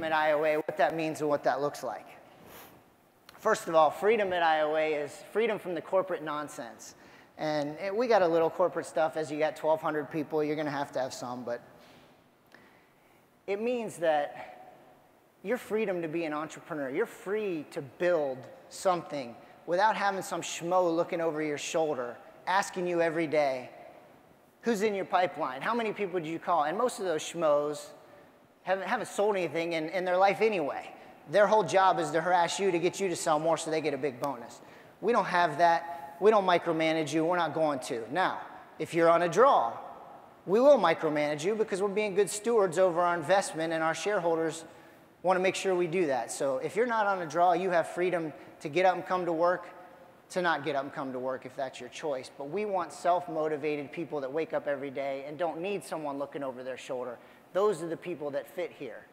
freedom at IOA, what that means and what that looks like. First of all, freedom at IOA is freedom from the corporate nonsense. And we got a little corporate stuff. As you got 1,200 people, you're going to have some. But it means that your freedom to be an entrepreneur, you're free to build something without having some schmo looking over your shoulder, asking you every day, who's in your pipeline? How many people did you call? And most of those schmoes haven't sold anything in their life anyway. Their whole job is to harass you to get you to sell more so they get a big bonus. We don't have that. We don't micromanage you. We're not going to. Now, if you're on a draw, we will micromanage you because we're being good stewards over our investment, and our shareholders want to make sure we do that. So if you're not on a draw, you have freedom to get up and come to work, to not get up and come to work if that's your choice. But we want self-motivated people that wake up every day and don't need someone looking over their shoulder. Those are the people that fit here.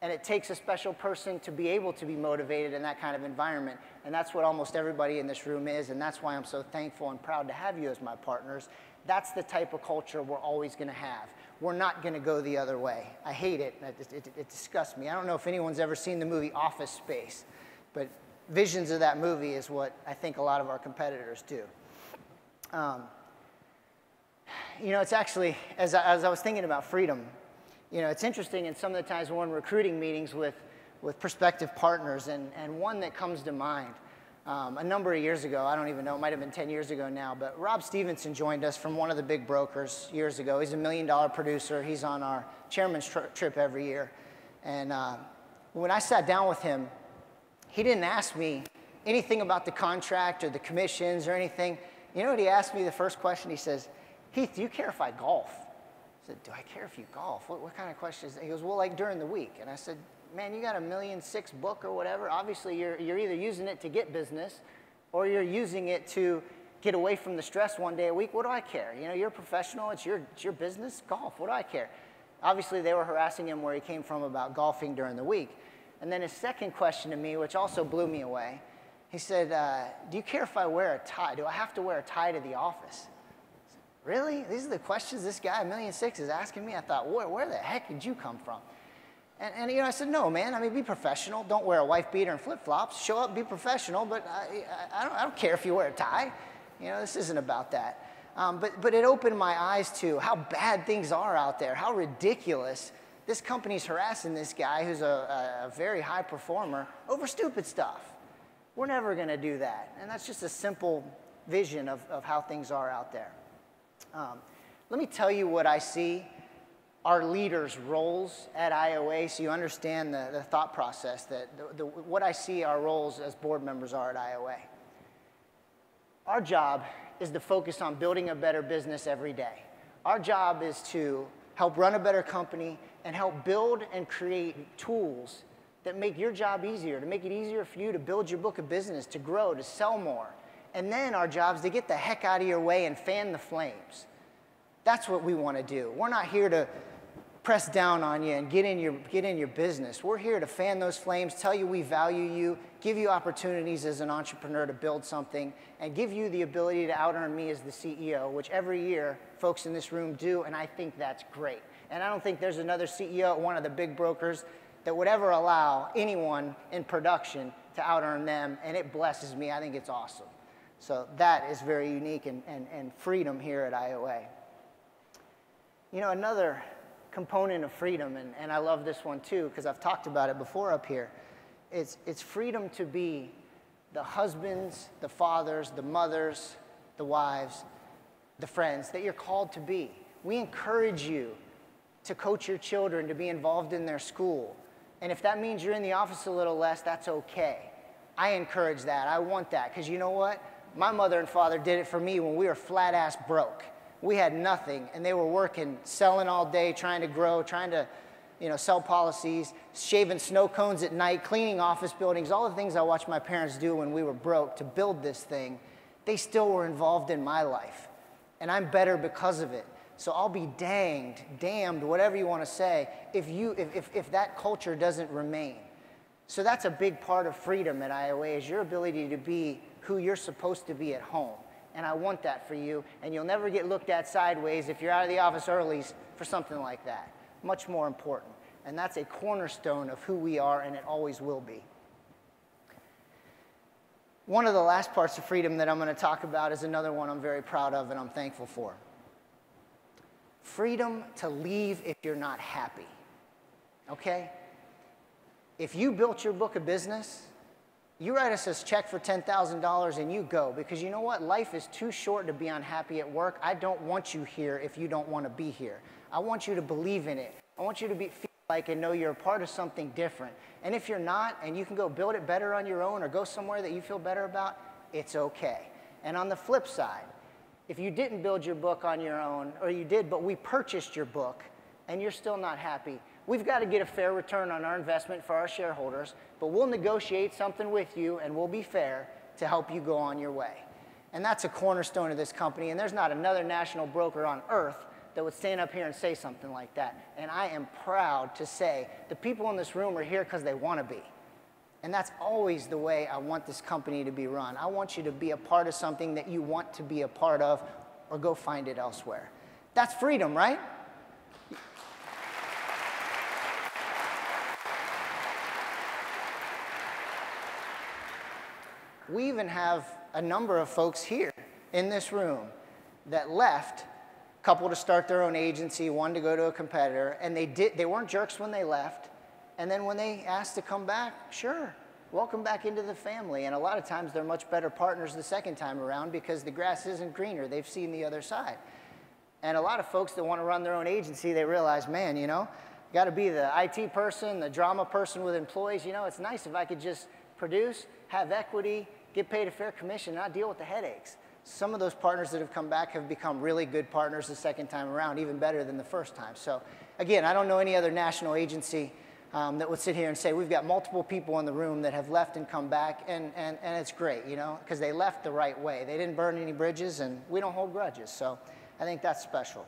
And it takes a special person to be able to be motivated in that kind of environment. And that's what almost everybody in this room is. And that's why I'm so thankful and proud to have you as my partners. That's the type of culture we're always going to have. We're not going to go the other way. I hate it. It disgusts me. I don't know if anyone's ever seen the movie Office Space, but visions of that movie is what I think a lot of our competitors do. You know, it's actually, as I was thinking about freedom, you know, it's interesting in some of the times when we're in recruiting meetings with prospective partners, and one that comes to mind, a number of years ago, I don't even know, it might have been 10 years ago now, but Rob Stevenson joined us from one of the big brokers years ago. He's a $1 million producer. He's on our chairman's trip every year. And when I sat down with him, he didn't ask me anything about the contract or the commissions or anything. You know what he asked me the first question? He says, Heath, do you care if I golf? I said, do I care if you golf? What kind of question is that? He goes, well, like during the week. And I said, man, you got $1.6 million book or whatever. Obviously, you're either using it to get business or you're using it to get away from the stress one day a week. What do I care? You know, you're a professional. It's your business. Golf. What do I care? Obviously, they were harassing him where he came from about golfing during the week. And then his second question to me, which also blew me away, he said, do you care if I wear a tie? Do I have to wear a tie to the office? Really? These are the questions this guy, $1.6 million, is asking me? I thought, where the heck did you come from? And you know, I said, no, man. I mean, be professional. Don't wear a wife beater and flip-flops. Show up, be professional, but I don't care if you wear a tie. You know, this isn't about that. But it opened my eyes to how bad things are out there, how ridiculous. This company's harassing this guy who's a very high performer over stupid stuff. We're never going to do that. And that's just a simple vision of how things are out there. Let me tell you what I see our leaders' roles at IOA so you understand the thought process, that what I see our roles as board members are at IOA. Our job is to focus on building a better business every day. Our job is to help run a better company and help build and create tools that make your job easier, to make it easier for you to build your book of business, to grow, to sell more. And then our job is to get the heck out of your way and fan the flames. That's what we want to do. We're not here to press down on you and get in your business. We're here to fan those flames, tell you we value you, give you opportunities as an entrepreneur to build something, and give you the ability to out-earn me as the CEO, which every year folks in this room do, and I think that's great. And I don't think there's another CEO at one of the big brokers that would ever allow anyone in production to out-earn them, and it blesses me. I think it's awesome. So that is very unique and freedom here at IOA. You know, another component of freedom, and I love this one too because I've talked about it before up here, it's freedom to be the husbands, the fathers, the mothers, the wives, the friends that you're called to be. We encourage you to coach your children to be involved in their school. And if that means you're in the office a little less, that's okay. I encourage that. I want that because you know what? My mother and father did it for me when we were flat-ass broke. We had nothing, and they were working, selling all day, trying to grow, trying to, you know, sell policies, shaving snow cones at night, cleaning office buildings, all the things I watched my parents do when we were broke to build this thing. They still were involved in my life, and I'm better because of it. So I'll be damned, whatever you want to say, if that culture doesn't remain. So that's a big part of freedom at IOA is your ability to be who you're supposed to be at home. And I want that for you, and you'll never get looked at sideways if you're out of the office early for something like that. Much more important. And that's a cornerstone of who we are, and it always will be. One of the last parts of freedom that I'm going to talk about is another one I'm very proud of and I'm thankful for. Freedom to leave if you're not happy, okay? If you built your book of business, you write us a check for $10,000 and you go, because you know what? Life is too short to be unhappy at work. I don't want you here if you don't want to be here. I want you to believe in it. I want you to feel like and know you're a part of something different. And if you're not, and you can go build it better on your own or go somewhere that you feel better about, it's okay. And on the flip side, if you didn't build your book on your own, or you did, but we purchased your book, and you're still not happy, we've got to get a fair return on our investment for our shareholders, but we'll negotiate something with you, and we'll be fair to help you go on your way. And that's a cornerstone of this company, and there's not another national broker on earth that would stand up here and say something like that. And I am proud to say the people in this room are here because they want to be. And that's always the way I want this company to be run. I want you to be a part of something that you want to be a part of, or go find it elsewhere. That's freedom, right? We even have a number of folks here in this room that left, a couple to start their own agency, one to go to a competitor, and they weren't jerks when they left. And then when they asked to come back, sure, welcome back into the family. And a lot of times they're much better partners the second time around because the grass isn't greener. They've seen the other side. And a lot of folks that want to run their own agency, they realize, man, you know, you got to be the IT person, the drama person with employees. You know, it's nice if I could just produce, have equity, get paid a fair commission, and not deal with the headaches. Some of those partners that have come back have become really good partners the second time around, even better than the first time. So again, I don't know any other national agency that would sit here and say, we've got multiple people in the room that have left and come back, and it's great, you know, because they left the right way. They didn't burn any bridges, and we don't hold grudges. So I think that's special.